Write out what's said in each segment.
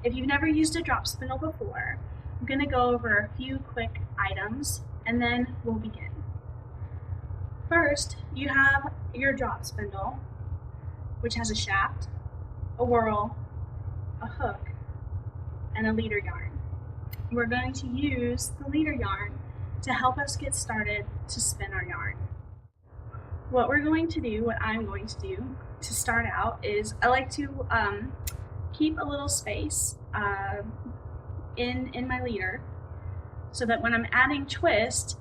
If you've never used a drop spindle before, I'm going to go over a few quick items and then we'll begin. First, you have your drop spindle, which has a shaft, a whirl, a hook, and a leader yarn. We're going to use the leader yarn to help us get started to spin our yarn. What I'm going to do to start out is I like to keep a little space in my leader so that when I'm adding twist,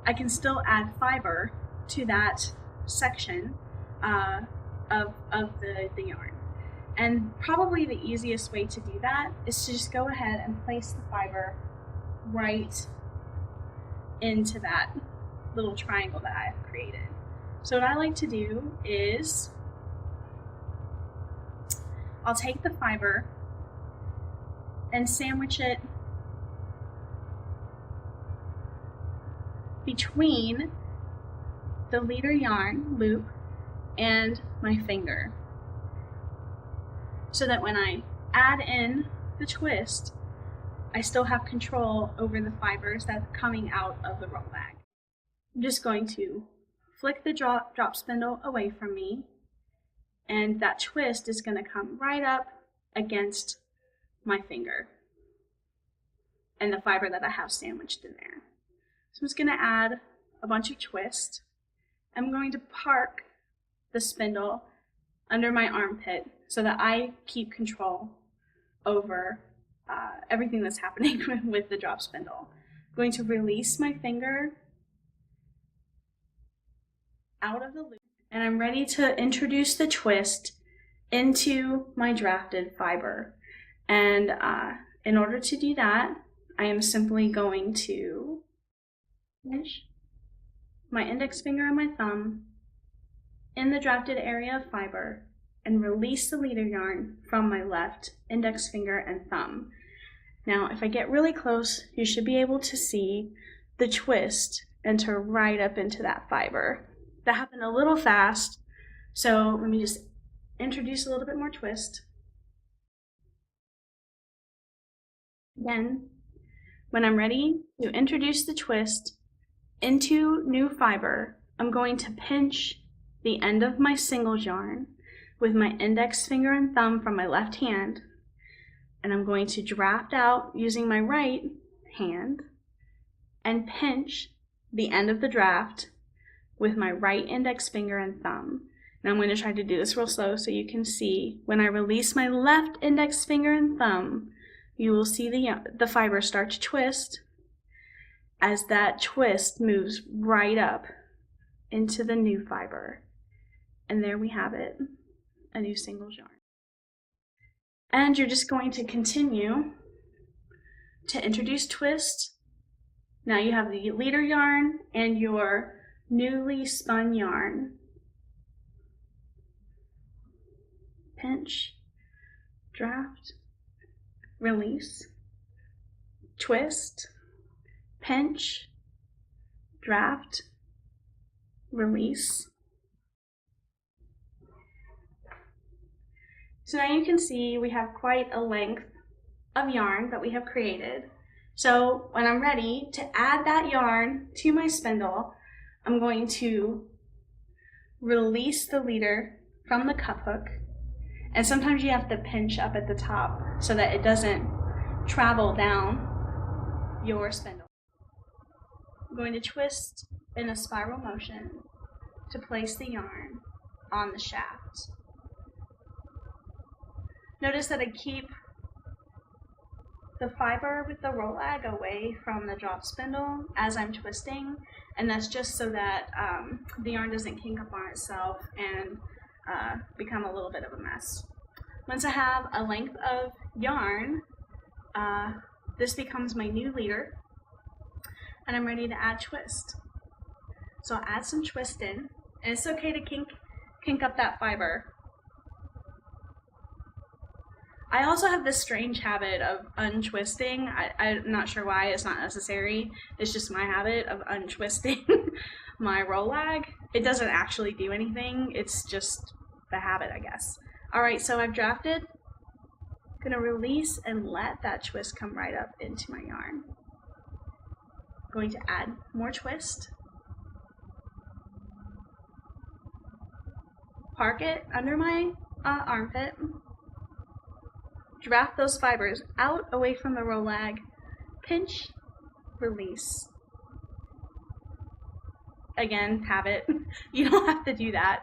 I can still add fiber to that section of the yarn. And probably the easiest way to do that is to just go ahead and place the fiber right into that little triangle that I've created. So what I like to do is I'll take the fiber and sandwich it between the leader yarn loop and my finger, so that when I add in the twist, I still have control over the fibers that's coming out of the roll bag. I'm just going to flick the drop spindle away from me, and that twist is going to come right up against my finger and the fiber that I have sandwiched in there. So I'm just going to add a bunch of twist. I'm going to park the spindle under my armpit so that I keep control over everything that's happening with the drop spindle. I'm going to release my finger out of the loop, and I'm ready to introduce the twist into my drafted fiber. And in order to do that, I am simply going to pinch my index finger and my thumb in the drafted area of fiber and release the leader yarn from my left index finger and thumb. Now, if I get really close, you should be able to see the twist enter right up into that fiber. That happened a little fast, so let me just introduce a little bit more twist. Then, when I'm ready to introduce the twist into new fiber, I'm going to pinch the end of my singles yarn with my index finger and thumb from my left hand, and I'm going to draft out using my right hand and pinch the end of the draft with my right index finger and thumb. And I'm going to try to do this real slow so you can see. When I release my left index finger and thumb, you will see the fiber start to twist as that twist moves right up into the new fiber. And there we have it, a new singles yarn. And you're just going to continue to introduce twist. Now you have the leader yarn and your newly spun yarn. Pinch, draft, release, twist, pinch, draft, release. So now you can see we have quite a length of yarn that we have created. So when I'm ready to add that yarn to my spindle, I'm going to release the leader from the cup hook, and sometimes you have to pinch up at the top so that it doesn't travel down your spindle. I'm going to twist in a spiral motion to place the yarn on the shaft. Notice that I keep the fiber with the roll lag away from the drop spindle as I'm twisting, and that's just so that the yarn doesn't kink up on itself and become a little bit of a mess. Once I have a length of yarn, this becomes my new leader, and I'm ready to add twist. So I'll add some twist in, and it's okay to kink up that fiber. I also have this strange habit of untwisting. I'm not sure why, it's not necessary. It's just my habit of untwisting my roll lag. It doesn't actually do anything, it's just the habit, I guess. Alright, so I've drafted I'm going to release and let that twist come right up into my yarn. I'm going to add more twist. Park it under my armpit. Draft those fibers out away from the roll lag. Pinch, release. Again, have it. You don't have to do that.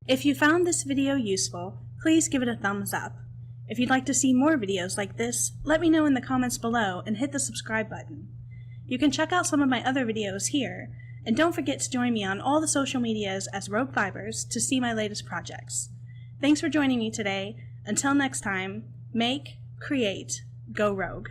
If you found this video useful, please give it a thumbs up. If you'd like to see more videos like this, let me know in the comments below and hit the subscribe button. You can check out some of my other videos here, and don't forget to join me on all the social medias as Rogue Fibers to see my latest projects. Thanks for joining me today. Until next time, make, create, go rogue.